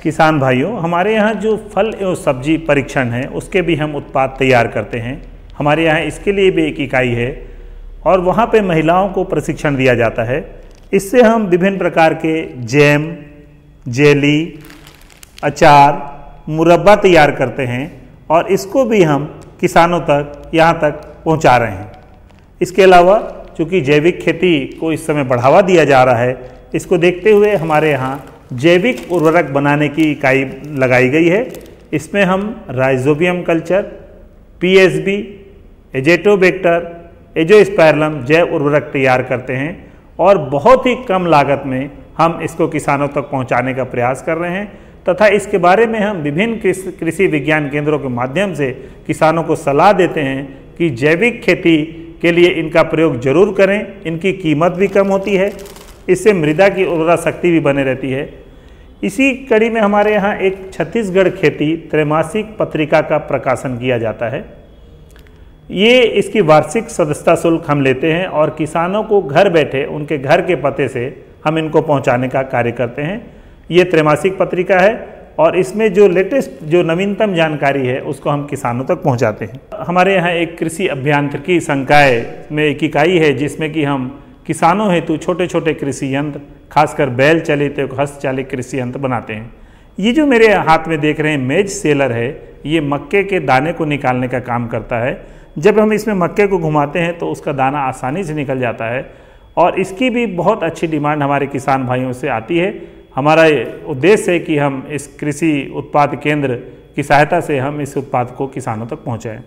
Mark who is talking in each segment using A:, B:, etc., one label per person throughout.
A: किसान भाइयों, हमारे यहाँ जो फल एवं सब्जी परीक्षण है उसके भी हम उत्पाद तैयार करते हैं। हमारे यहाँ इसके लिए भी एक इकाई है और वहाँ पे महिलाओं को प्रशिक्षण दिया जाता है। इससे हम विभिन्न प्रकार के जैम, जेली, अचार, मुरब्बा तैयार करते हैं और इसको भी हम किसानों तक यहाँ तक पहुँचा रहे हैं। इसके अलावा चूँकि जैविक खेती को इस समय बढ़ावा दिया जा रहा है, इसको देखते हुए हमारे यहाँ जैविक उर्वरक बनाने की इकाई लगाई गई है। इसमें हम राइजोबियम कल्चर, पीएसबी, एजेटोबैक्टर, एजोस्पाइरलम जैव उर्वरक तैयार करते हैं और बहुत ही कम लागत में हम इसको किसानों तक पहुंचाने का प्रयास कर रहे हैं तथा इसके बारे में हम विभिन्न कृषि विज्ञान केंद्रों के माध्यम से किसानों को सलाह देते हैं कि जैविक खेती के लिए इनका प्रयोग जरूर करें। इनकी कीमत भी कम होती है, इससे मृदा की उर्वरा शक्ति भी बने रहती है। इसी कड़ी में हमारे यहाँ एक छत्तीसगढ़ खेती त्रैमासिक पत्रिका का प्रकाशन किया जाता है। ये इसकी वार्षिक सदस्यता शुल्क हम लेते हैं और किसानों को घर बैठे उनके घर के पते से हम इनको पहुंचाने का कार्य करते हैं। ये त्रैमासिक पत्रिका है और इसमें जो लेटेस्ट जो नवीनतम जानकारी है उसको हम किसानों तक पहुंचाते हैं। हमारे यहाँ एक कृषि अभियांत्रिकी संकाय में एक इकाई है जिसमें कि हम किसानों हेतु छोटे छोटे कृषि यंत्र, खासकर बैल चालित हस्तचालित कृषि यंत्र बनाते हैं। ये जो मेरे हाथ में देख रहे हैं मेज सेलर है, ये मक्के के दाने को निकालने का काम करता है। जब हम इसमें मक्के को घुमाते हैं तो उसका दाना आसानी से निकल जाता है और इसकी भी बहुत अच्छी डिमांड हमारे किसान भाइयों से आती है। हमारा उद्देश्य है कि हम इस कृषि उत्पाद केंद्र की सहायता से हम इस उत्पाद को किसानों तक पहुँचाएँ।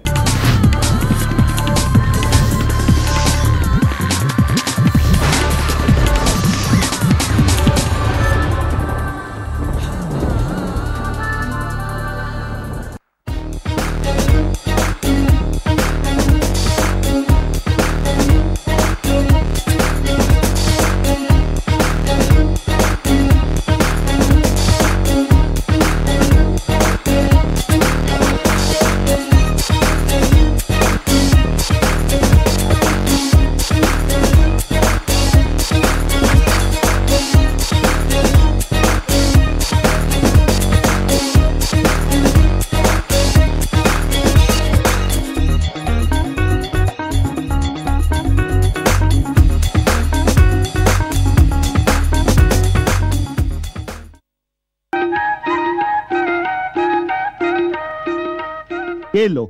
B: ये लो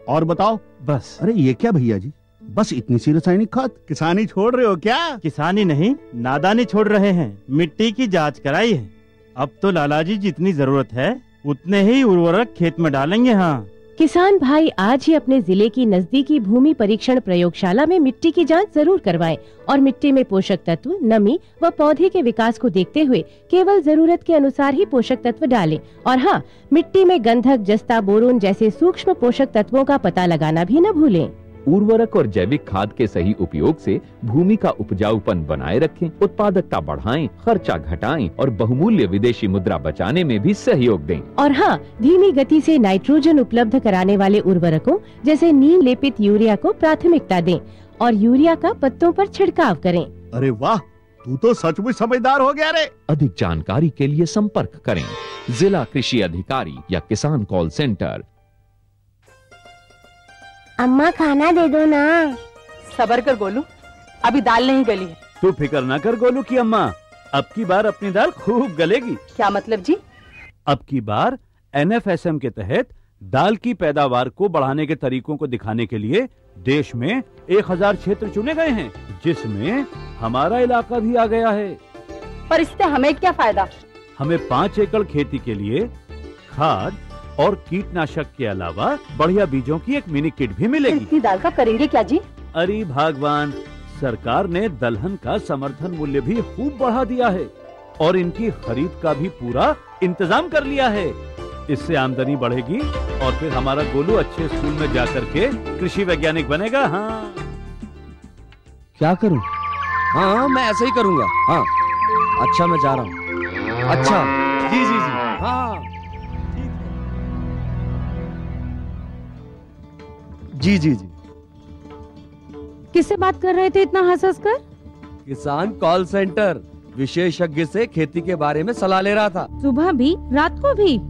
B: और बताओ।
C: बस।
B: अरे ये क्या भैया जी, बस इतनी सी रासायनिक खाद? किसानी छोड़ रहे हो क्या?
C: किसानी नहीं, नादानी छोड़ रहे हैं। मिट्टी की जांच कराई है। अब तो लालाजी जितनी जरूरत है उतने ही उर्वरक खेत में डालेंगे। हाँ,
D: किसान भाई आज ही अपने जिले की नजदीकी भूमि परीक्षण प्रयोगशाला में मिट्टी की जांच जरूर करवाएं और मिट्टी में पोषक तत्व, नमी व पौधे के विकास को देखते हुए केवल जरूरत के अनुसार ही पोषक तत्व डालें। और हाँ, मिट्टी में गंधक, जस्ता, बोरोन जैसे सूक्ष्म पोषक तत्वों का पता लगाना भी न भूलें।
E: उर्वरक और जैविक खाद के सही उपयोग से भूमि का उपजाऊपन बनाए रखें, उत्पादकता बढ़ाएं, खर्चा घटाएं और बहुमूल्य विदेशी मुद्रा बचाने में भी सहयोग दें।
D: और हाँ, धीमी गति से नाइट्रोजन उपलब्ध कराने वाले उर्वरकों जैसे नीम लेपित यूरिया को प्राथमिकता दें और यूरिया का पत्तों पर छिड़काव करें।
B: अरे वाह, तू तो सचमुच समझदार हो गया रे।
E: अधिक जानकारी के लिए संपर्क करें जिला कृषि अधिकारी या किसान कॉल सेंटर।
F: अम्मा खाना दे दो ना।
G: सबर कर गोलू, अभी दाल नहीं गली है।
C: तू फिक्र ना कर गोलू की अम्मा, अब की बार अपनी दाल खूब गलेगी।
G: क्या मतलब जी?
C: अब की बार NFSM के तहत दाल की पैदावार को बढ़ाने के तरीकों को दिखाने के लिए देश में 1000 क्षेत्र चुने गए हैं, जिसमें हमारा इलाका भी आ गया है।
G: पर इससे हमें क्या फायदा?
C: हमें 5 एकड़ खेती के लिए खाद और कीटनाशक के अलावा बढ़िया बीजों की एक मिनी किट भी मिलेगी।
G: इतनी दाल का करेंगे क्या जी?
C: अरे भगवान, सरकार ने दलहन का समर्थन मूल्य भी खूब बढ़ा दिया है और इनकी खरीद का भी पूरा इंतजाम कर लिया है। इससे आमदनी बढ़ेगी और फिर हमारा गोलू अच्छे स्कूल में जाकर के कृषि वैज्ञानिक बनेगा। हाँ,
H: क्या करूं? हाँ, मैं ऐसे ही करूंगा। हाँ, अच्छा, मैं जा रहा हूँ। अच्छा, जी जी जी, हाँ जी जी जी।
D: किससे बात कर रहे थे इतना हंस हंस कर?
H: किसान कॉल सेंटर। विशेषज्ञ से खेती के बारे में सलाह ले रहा था।
I: सुबह भी रात को भी?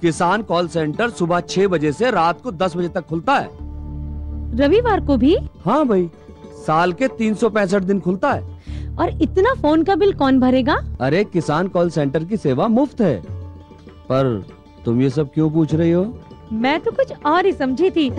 H: किसान कॉल सेंटर सुबह 6 बजे से रात को 10 बजे तक खुलता है।
I: रविवार को भी?
H: हाँ भाई, साल के 365 दिन खुलता है।
I: और इतना फोन का बिल कौन भरेगा?
H: अरे किसान कॉल सेंटर की सेवा मुफ्त है। पर तुम ये सब क्यों पूछ रही हो?
I: मैं तो कुछ और ही समझी थी।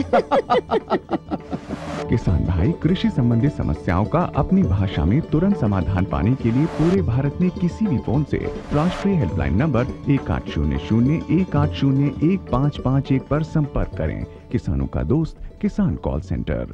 J: किसान भाई कृषि संबंधी समस्याओं का अपनी भाषा में तुरंत समाधान पाने के लिए पूरे भारत में किसी भी फोन से राष्ट्रीय हेल्पलाइन नंबर 1800-1801-551 पर संपर्क करें। किसानों का दोस्त किसान कॉल सेंटर।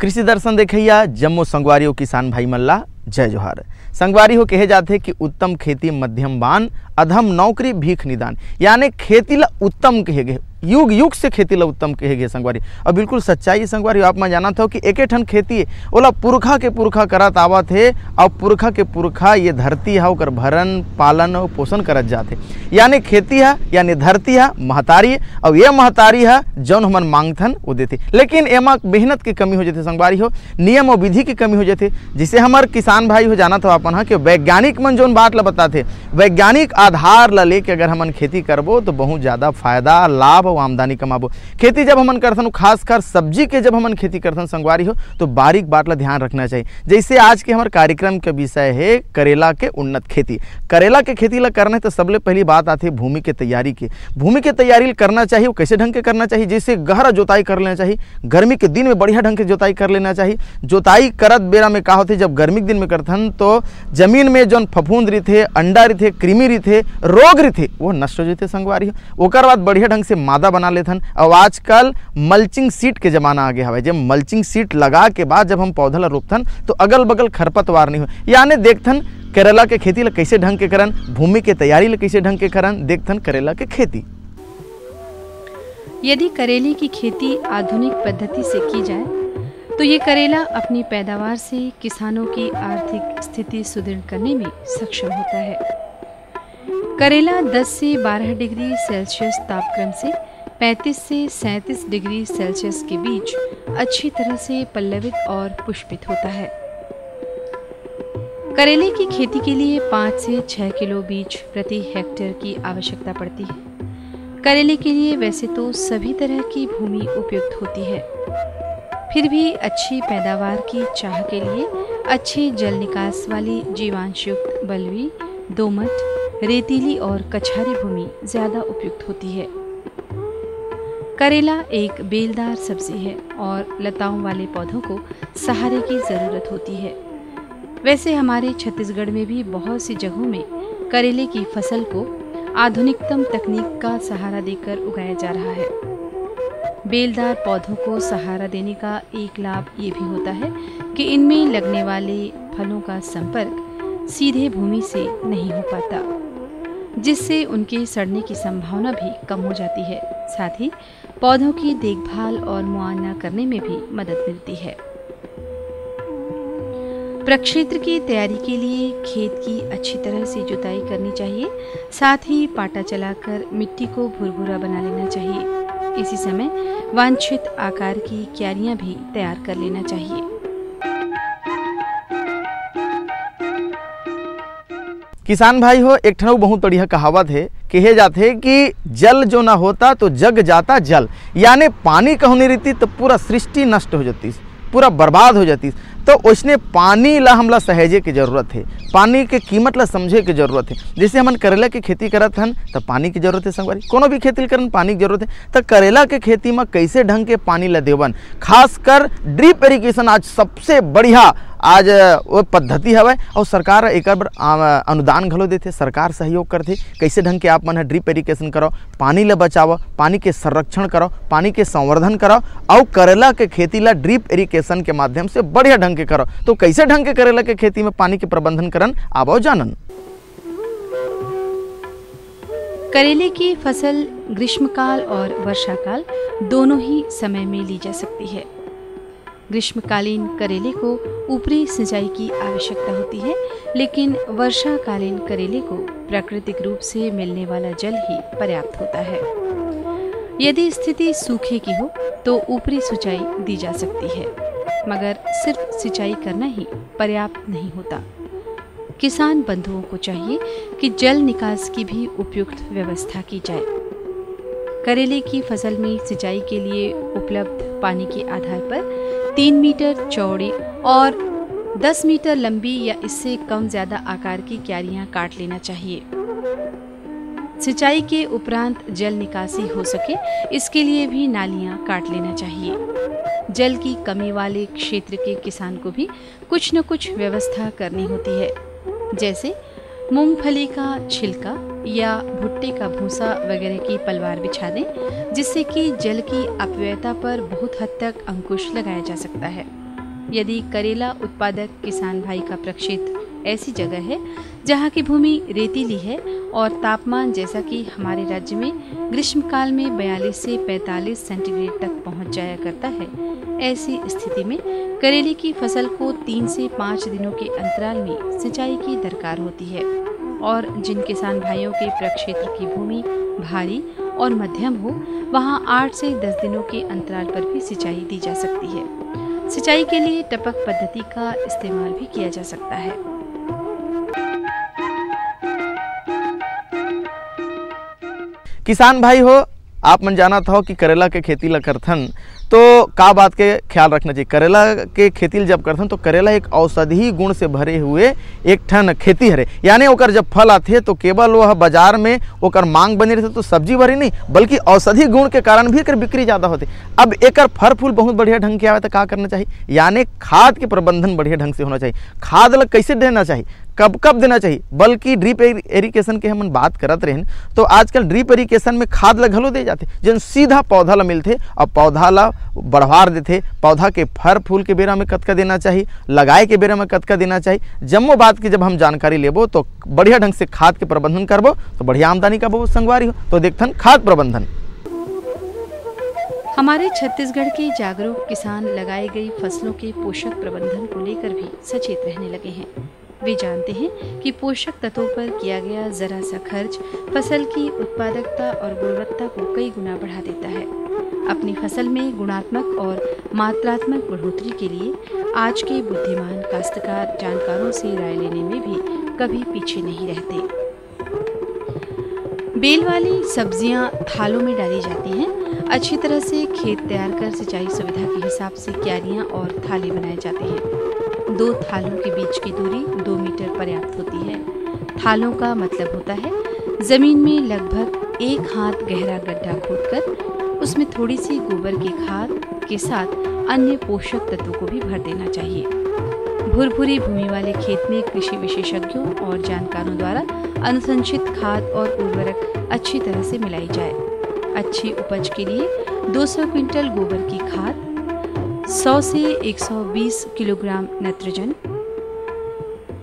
K: कृषि दर्शन देखैया जम्मू संगवारी किसान भाई मल्ला जय जोहार। संगवारी हो कहे जाते कि उत्तम खेती मध्यम बान अधम नौकरी भीख निदान, यानी खेती ला उत्तम कहे गए, युग युग से खेती ला उत्तम कहे गए संगवारी। और बिल्कुल सच्चाई संगवारी आप मैं जाना था कि एक ठन खेती ओला पुरखा के पुरखा करत आवत है और पुरखा के पुरखा ये धरती है ओकर भरन पालन और पोषण करत जाते। यानी खेती है यानी धरती है महतारी, और ये महतारी है जौन हमन मांगथन वो देते, लेकिन एमा मेहनत की कमी हो जाती संगवारी हो, नियम और विधि की कमी हो जाती। जिसे हमारे किसान भाई हो जाना था अपन कि वैज्ञानिक मन जोन बात ला बताते, वैज्ञानिक आधार ला लेके अगर हमन खेती करबो तो बहुत ज्यादा फायदा लाभ और आमदनी कमाबो। खेती जब हमन करथन खासकर सब्जी के जब हमन खेती करथन संगवारी हो तो बारीक बात ला ध्यान रखना चाहिए। जैसे आज के हमारे कार्यक्रम के विषय है करेला के उन्नत खेती। करेला के खेती ला करना है तो सबले पहली बात आती है भूमि के तैयारी की। भूमि के तैयारी करना चाहिए वो कैसे ढंग के करना चाहिए, जैसे गहरा जोताई कर लेना चाहिए। गर्मी के दिन में बढ़िया ढंग के जोताई कर लेना चाहिए। जोताई करत बेरा में का होते जब गर्मी के दिन में करथन तो जमीन में जो फफूंद रही, अंडा रही, कृमि रही, रोग रही, वो नष्ट हो जाते संगवारी। ओकर बाद बढ़िया ढंग से मादा बना लेथन। और आजकल मल्चिंग सीट के जमाना आ गया है। जब मल्चिंग सीट लगा के बाद जब हम पौधा ला रोपथन तो अगल बगल खरपतवार नहीं हो, यानी देखथन करेला के खेती ला कैसे ढंग के करन, भूमि के तैयारी ला कैसे ढंग के करन, देखथन करेला के खेती।
L: यदि करेले की खेती आधुनिक पद्धति से की जाए तो ये करेला अपनी पैदावार से किसानों की आर्थिक स्थिति सुदृढ़ करने में सक्षम होता है। करेला 10 से 12 डिग्री सेल्सियस तापक्रम से 35 से 37 डिग्री सेल्सियस के बीच अच्छी तरह से पल्लवित और पुष्पित होता है। करेले की खेती के लिए 5 से 6 किलो बीज प्रति हेक्टेयर की आवश्यकता पड़ती है। करेले के लिए वैसे तो सभी तरह की भूमि उपयुक्त होती है, फिर भी अच्छी पैदावार की चाह के लिए अच्छे जल निकास वाली जीवांशयुक्त बलुई, दोमट, रेतीली और कछारी भूमि ज्यादा उपयुक्त होती है। करेला एक बेलदार सब्जी है और लताओं वाले पौधों को सहारे की जरूरत होती है। वैसे हमारे छत्तीसगढ़ में भी बहुत सी जगहों में करेले की फसल को आधुनिकतम तकनीक का सहारा देकर उगाया जा रहा है। बेलदार पौधों को सहारा देने का एक लाभ ये भी होता है कि इनमें लगने वाले फलों का संपर्क सीधे भूमि से नहीं हो पाता, जिससे उनके सड़ने की संभावना भी कम हो जाती है। साथ ही पौधों की देखभाल और मुआयना करने में भी मदद मिलती है। प्रक्षेत्र की तैयारी के लिए खेत की अच्छी तरह से जुताई करनी चाहिए। साथ ही पाटा चलाकर मिट्टी को भुरभुरा बना लेना चाहिए। इसी समय वांछित आकार की क्यारियां भी तैयार कर लेना चाहिए।
K: किसान भाई हो एक ठन बहुत बढ़िया कहावत है, कहे जाते है कि जल जो ना होता तो जग जाता जल, यानी पानी कहूँ नहीं रहती तो पूरा सृष्टि नष्ट हो जाती, पूरा बर्बाद हो जाती। तो उसने पानी ला हमला सहेजे की जरूरत है, पानी के कीमत ला समझे की जरूरत है। जैसे हमन करेला की खेती करत हन तो पानी की जरूरत है संगवारी, कोनो भी खेती करन पानी की जरूरत है। तो करेला के खेती में कैसे ढंग के पानी ला देवन, खासकर ड्रिप इरिगेशन आज सबसे बढ़िया आज वो पद्धति हवे और सरकार एक अनुदान घलो देते, सरकार सहयोग करते। कैसे ढंग के आप मन ड्रिप इरिगेशन करो, पानी ला बचाओ, पानी के संरक्षण करो, पानी के संवर्धन करो और करेला के खेती ला ड्रिप इरिगेशन के माध्यम से बढ़िया ढंग के करो। तो कैसे ढंग के करेला के खेती में पानी के प्रबंधन करन आवो जानन।
L: करेले की फसल ग्रीष्मकाल और वर्षाकाल दोनों ही समय में ली जा सकती है। ग्रीष्मकालीन करेले को ऊपरी सिंचाई की आवश्यकता होती है, लेकिन वर्षाकालीन करेले को प्राकृतिक रूप से मिलने वाला जल ही पर्याप्त होता है। यदि स्थिति सूखे की हो तो ऊपरी सिंचाई दी जा सकती है, मगर सिर्फ सिंचाई करना ही पर्याप्त नहीं होता। किसान बंधुओं को चाहिए कि जल निकास की भी उपयुक्त व्यवस्था की जाए। करेले की फसल में सिंचाई के लिए उपलब्ध पानी के आधार पर 3 मीटर चौड़ी और 10 मीटर लंबी या इससे कम ज्यादा आकार की क्यारियां काट लेना चाहिए। सिंचाई के उपरांत जल निकासी हो सके इसके लिए भी नालियां काट लेना चाहिए। जल की कमी वाले क्षेत्र के किसान को भी कुछ न कुछ व्यवस्था करनी होती है, जैसे मूंगफली का छिलका या भुट्टे का भूसा वगैरह की पलवार बिछा दें, जिससे कि जल की अपव्ययता पर बहुत हद तक अंकुश लगाया जा सकता है। यदि करेला उत्पादक किसान भाई का प्रक्षेत्र ऐसी जगह है जहाँ की भूमि रेतीली है और तापमान जैसा कि हमारे राज्य में ग्रीष्मकाल में 42 से 45 सेंटीग्रेड तक पहुँच जाया करता है, ऐसी स्थिति में करेले की फसल को 3 से 5 दिनों के अंतराल में सिंचाई की दरकार होती है। और जिन किसान भाइयों के प्रक्षेत्र की भूमि भारी और मध्यम हो, वहां 8 से 10 दिनों के अंतराल पर भी सिंचाई दी जा सकती है। सिंचाई के लिए टपक पद्धति का इस्तेमाल भी किया जा सकता है।
K: किसान भाई हो, आप मन जाना था कि करेला के खेती ला करथन तो का बात के ख्याल रखना चाहिए। करेला के खेती जब करथन तो करेला एक औषधि गुण से भरे हुए एक ठन खेती हरे, यानी ओकर जब फल आते तो केवल वह बाजार में ओकर मांग बने रहते तो सब्जी भरी नहीं, बल्कि औषधि गुण के कारण भी एकर बिक्री ज्यादा होते। अब एकर फल फूल बहुत बढ़िया ढंग के आवे तो का करना चाहिए, यानी खाद के प्रबंधन बढ़िया ढंग से होना चाहिए। खाद ला कैसे देना चाहिए, कब कब देना चाहिए, बल्कि ड्रिप इरिगेशन के हम बात करत रहे तो आजकल ड्रिप इरिगेशन में खाद ला घलो दे जाते, जन सीधा पौधा ला मिलते और पौधा ला बढ़वार देते। पौधा के फर फूल के बेरा में कतका देना चाहिए, लगाए के बेरा में कतका देना चाहिए, जम्मो बात की जब हम जानकारी लेबो तो बढ़िया ढंग से खाद के प्रबंधन करबो तो बढ़िया आमदनी का बहुत संगवारी हो। तो देखथन खाद प्रबंधन।
L: हमारे छत्तीसगढ़ के जागरूक किसान लगाई गई फसलों के पोषक प्रबंधन को लेकर भी सचेत रहने लगे हैं। वे जानते हैं कि पोषक तत्वों पर किया गया जरा सा खर्च फसल की उत्पादकता और गुणवत्ता को कई गुना बढ़ा देता है। अपनी फसल में गुणात्मक और मात्रात्मक बढ़ोतरी के लिए आज के बुद्धिमान काश्तकार जानकारों से राय लेने में भी कभी पीछे नहीं रहते। बेल वाली सब्जियां थालों में डाली जाती हैं। अच्छी तरह से खेत तैयार कर सिंचाई सुविधा के हिसाब से क्यारियां और थाले बनाए जाते हैं। 2 थालों के बीच की दूरी 2 मीटर पर्याप्त होती है। थालों का मतलब होता है जमीन में लगभग 1 हाथ गहरा गड्ढा खोदकर उसमें थोड़ी सी गोबर की खाद के साथ अन्य पोषक तत्वों को भी भर देना चाहिए। भुरभुरी भूमि वाले खेत में कृषि विशेषज्ञों और जानकारों द्वारा अनुशंसित खाद और उर्वरक अच्छी तरह से मिलाई जाए। अच्छी उपज के लिए 200 क्विंटल गोबर की खाद, 100 से 120 किलोग्राम नाइट्रोजन,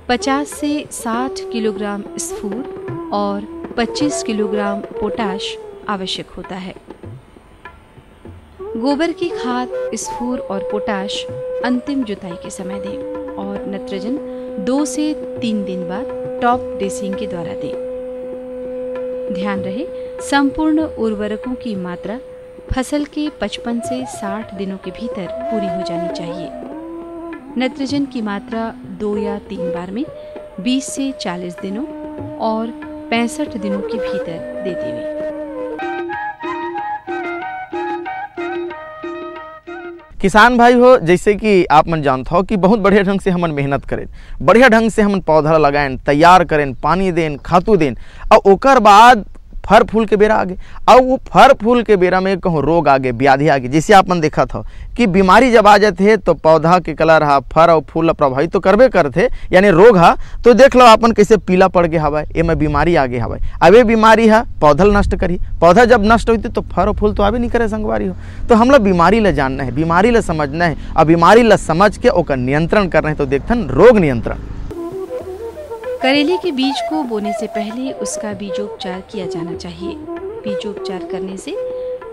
L: 50 से 60 किलोग्राम स्फूर और 25 किलोग्राम पोटाश आवश्यक होता है। गोबर की खाद, स्फूर और पोटाश अंतिम जुताई के समय दें और नाइट्रोजन 2 से 3 दिन बाद टॉप ड्रेसिंग के द्वारा दें। ध्यान रहे संपूर्ण उर्वरकों की मात्रा फसल के 55 से 60 दिनों के भीतर पूरी हो जानी चाहिए। नाइट्रोजन की मात्रा 2 या 3 बार में 20 से 40 दिनों और 65 दिनों के भीतर दे देवे।
K: किसान भाई हो, जैसे कि आप मन जानते हो कि बहुत बढ़िया ढंग से हमन मेहनत करें, बढ़िया ढंग से हमन पौधा लगाएं, तैयार करें, पानी दें, खातू दें और ओकर बाद फर फूल के बेरा आगे और वो फर फूल के बेरा में कहूँ रोग आगे, व्याधि आगे। जैसे आपन देखा था कि बीमारी जब आ जाते है तो पौधा के कलर हा, फर और फूल प्रभावित तो करबे करते, यानी रोग हा। तो देख लो अपन कैसे पीला पड़ गया हवा, ये में बीमारी आगे हवा। अब ये बीमारी है पौधा नष्ट करी, पौधा जब नष्ट होती तो फर और फूल तो आवे नहीं करे संगवारी हो। तो हम लोग बीमारी ला जानना है, बीमारी ला समझना है और बीमारी ला समझ के ओकर नियंत्रण करना है। तो देखथन रोग नियंत्रण।
L: करेले के बीज को बोने से पहले उसका बीजोपचार किया जाना चाहिए। बीजोपचार करने से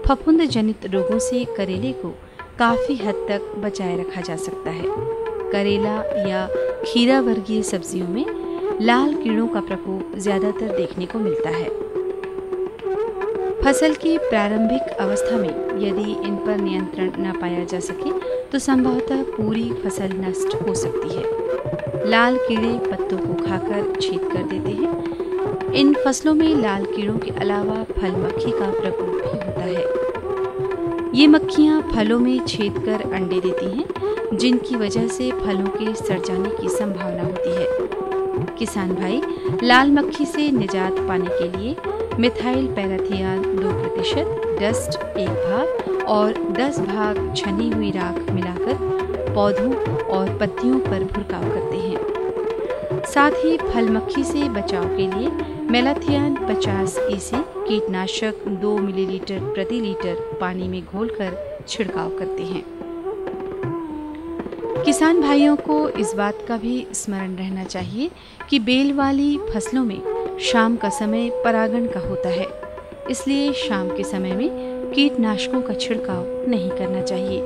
L: फफूंद जनित रोगों से करेले को काफी हद तक बचाए रखा जा सकता है। करेला या खीरा वर्गीय सब्जियों में लाल कीड़ों का प्रकोप ज्यादातर देखने को मिलता है। फसल की प्रारंभिक अवस्था में यदि इन पर नियंत्रण न पाया जा सके तो संभवतः पूरी फसल नष्ट हो सकती है। लाल कीड़े पत्तों को खाकर छेद कर देते हैं। इन फसलों में लाल कीड़ों के अलावा फल मक्खी का प्रकोप भी होता है। ये मक्खियाँ फलों में छेद कर अंडे देती हैं, जिनकी वजह से फलों के सड़ जाने की संभावना होती है। किसान भाई लाल मक्खी से निजात पाने के लिए मिथाइल पैराथियान 2%, डस्ट 1 भाग और 10 भाग छनी हुई राख मिलाकर पौधों और पत्तियों पर भुरकाव करते हैं। साथ ही फल मक्खी से बचाव के लिए मेलाथियान 50 EC कीटनाशक 2 मिलीलीटर प्रति लीटर पानी में घोलकर छिड़काव करते हैं। किसान भाइयों को इस बात का भी स्मरण रहना चाहिए कि बेल वाली फसलों में शाम का समय परागण का होता है, इसलिए शाम के समय में कीटनाशकों का छिड़काव नहीं करना चाहिए।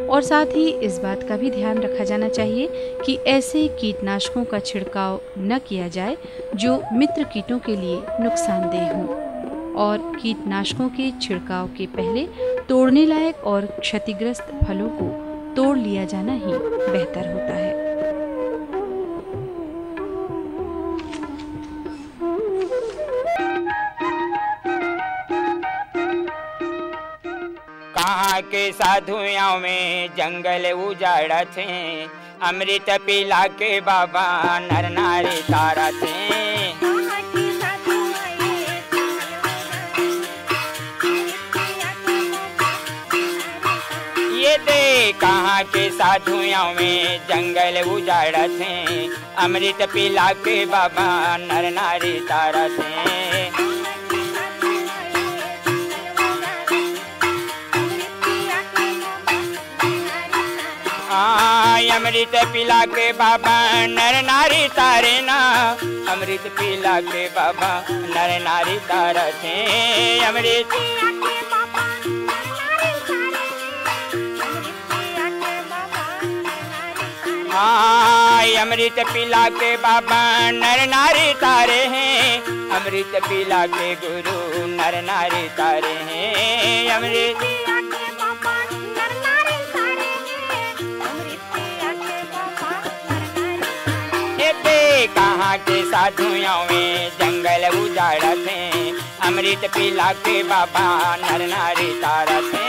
L: और साथ ही इस बात का भी ध्यान रखा जाना चाहिए कि ऐसे कीटनाशकों का छिड़काव न किया जाए जो मित्र कीटों के लिए नुकसानदेह हों। और कीटनाशकों के छिड़काव के पहले तोड़ने लायक और क्षतिग्रस्त फलों को तोड़ लिया जाना ही बेहतर होता है।
M: कहाँ के साधुओं में जंगल उजाड़ा थे, अमृत पिला के बाबा नर नारी तारा थे। ये दे कहाँ के साधुओं में जंगल उजाड़ा थे, अमृत पिला के बाबा नर नारी तारा थे। अमृत पिला के बाबा नर नारी तारे ना, अमृत पिला के बाबा नर नारी तारा थे। अमृत अमृत पिला के बाबा नर नारी तारे हैं, अमृत पिला के गुरु नर नारी तारे हैं। अमृत कहाँ के साधुओं में जंगल उजाड़ा थे, अमृत पिला के बाबा नर नारी तारा थे।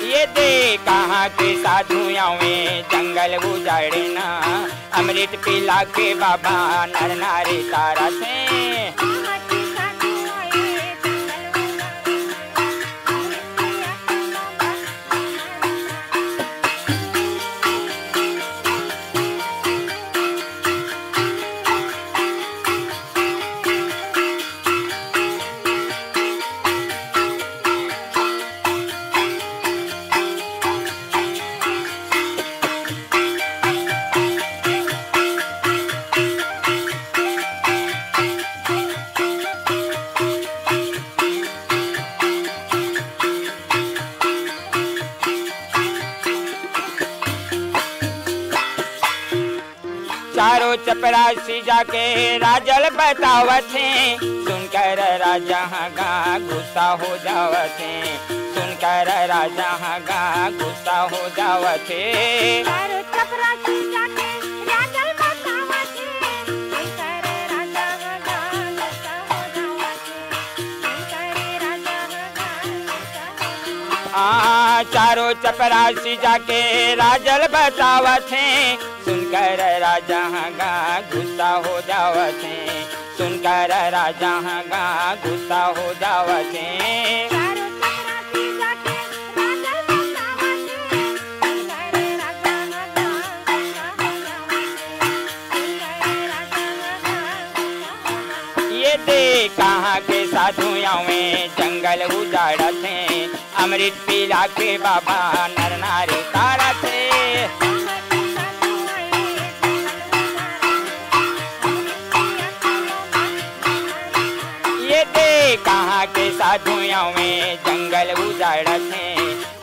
M: ये दे कहाँ के साधुओं में जंगल उजाड़े ना, अमृत पिला के बाबा नर नारी तारा थे। चारों चपरासी जाके राजल बतावत हैं, सुनकर राजा गा गुस्सा हो जावत हैं, सुनकर राजा गा गुस्सा हो जावत है। चारों चपरासी जाके राजल बतावत हैं, सुनकर राजा गा गुस्सा हो जावत है, सुनकर राजा चारों चपरासी जाके राजल बतावत हैं, सुनकर राजा गा गुस्सा हो जावत हैं, सुनकर राजा गा गुस्सा हो जावत हैं। ये दे कहाँ के साधुओं में जंगल उजाड़ा थे, अमृत पिला के बाबा नर नारी तारा थे। कहाँ के साधुओं में जंगल उजाड़ा थे,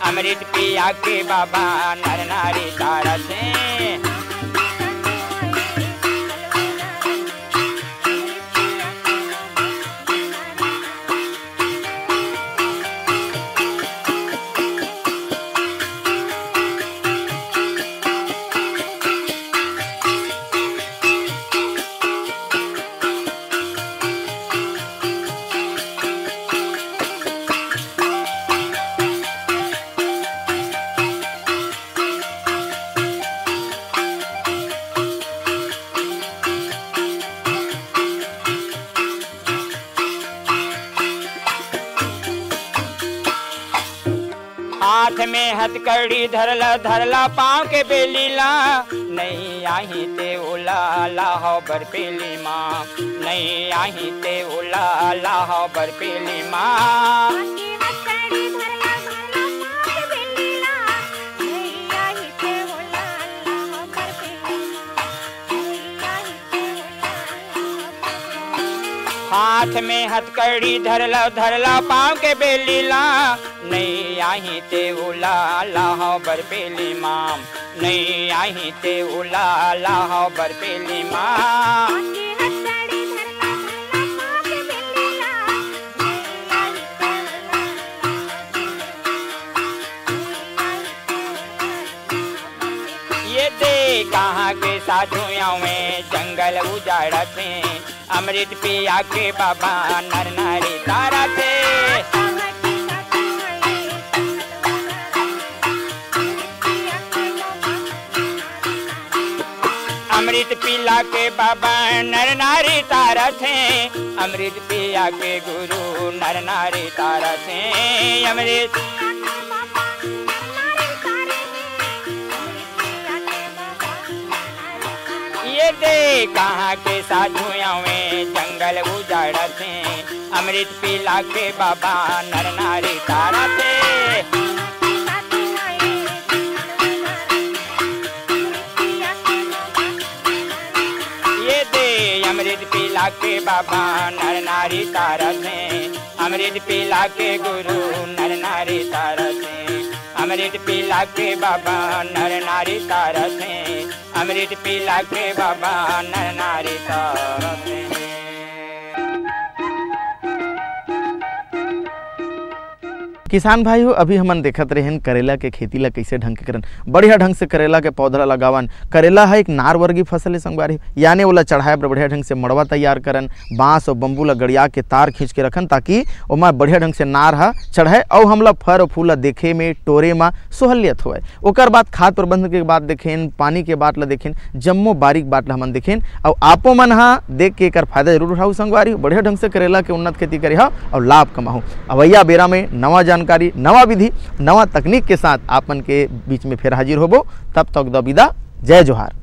M: अमृत पिया के बाबा नर नारी तारा थे। हाथ में हथकड़ी धरला धरला पाँव के बेलीला नहीं आही ते उला लाहो बरपेली माँ नहीं आही ते उला लाहो बरपेली माँ हाथ में हथकड़ी धरला धरला पाँव के बेलीला नहीं आही ते उला लाहो बरपेली माँ नहीं आही ते उला लाहो बरपेली माँ ये दे कहाँ के साधुओं में जंगल उजाड़ा थे अमृत पिया के बाबा नर नारी तारा थे अमृत पिला के बाबा नर नारी तारा थे अमृत पिया के गुरु नर नारी तारा थे अमृत ये दे कहाँ के साधुओं में जंगल उजाड़ा थे अमृत पिला के बाबा नर नारी तारा थे ये दे अमृत पिला के बाबा नर नारी तारा थे अमृत पिला के गुरु नर नारी तारा थे अमृत पिला के बाबा नर नारी तारा थे अमृत पिला के बाबा नर नारी तारा थे।
K: किसान भाइयों अभी हमन देखत रहें करेला के खेती ला कैसे ढंग के करन बढ़िया ढंग से करेला के पौधा लगावन। करेला है एक नार वर्गीय फसल है संगवारी यानी ओला चढ़ाए बढ़िया ढंग से मड़वा तैयार करन बांस और बम्बू ला गड़िया के तार खींच के रखन ताकि ओमा बढ़िया ढंग से नार हा चढ़ाए और हमला फर और फूल देखे में टोरे में सोहलियत होए। ओकर बाद खाद प्रबंधन के बाद देखें पानी के बात ला देखें जम्मो बारीक बात ला हमन देखें और आपो मन हा देख के एकर फायदा जरूर उठाऊ संगवारी बढ़िया ढंग से करेला के उन्नत खेती करे और लाभ कमाऊ। अवैया बेरा में नवा जानकारी नवा विधि नवा तकनीक के साथ आपन के बीच में फिर हाजिर होबो। तब तक द विदा। जय जोहार।